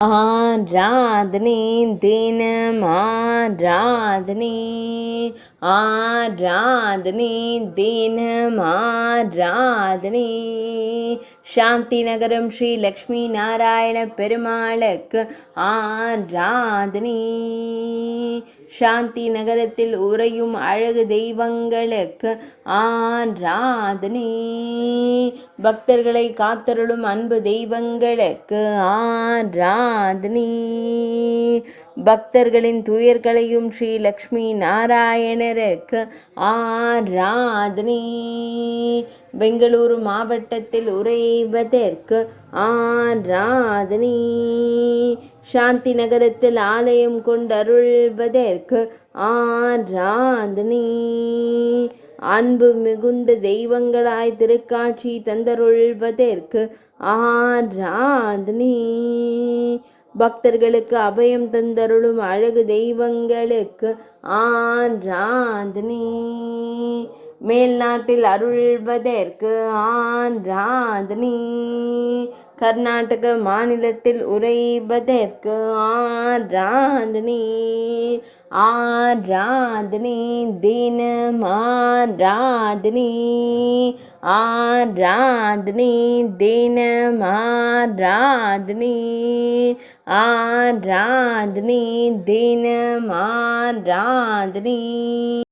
ஆராதனை தினம் ஆராதனை ஆராதனை தினம் ஆராதனை சாந்தி நகரம் ஸ்ரீ லக்ஷ்மி நாராயண பெருமாளுக்கு ஆராதனை சாந்தி நகரத்தில் உறையும் அழகு தெய்வங்களுக்கு ஆராதனை பக்தர்களை காத்தருளும் அன்பு தெய்வங்களுக்கு ஆராதனை பக்தர்களின் துயர்களையும் ஸ்ரீ லக்ஷ்மி நாராயணருக்கு ஆராதனை பெங்களூரு மாவட்டத்தில் உறைவதற்கு ஆராதனை சாந்தி நகரத்தில் ஆலயம் கொண்டருள்வதற்கு ஆராதனை அன்பு மிகுந்த தெய்வங்களாய் திருக்காட்சி தந்தருள்வதற்கு ஆராதனை பக்தர்களுக்கு அபயம் தந்தருளும் அழகு தெய்வங்களுக்கு ஆராதனை மேல்நாட்டில் அருள்வதற்கு ஆராதனை கர்நாடக மாநிலத்தில் உறைவதற்கு ஆராதனை ஆராதனை தினம் ஆராதனை ஆராதனை தினம் ஆராதனை ஆராதனை தினம் ஆராதனை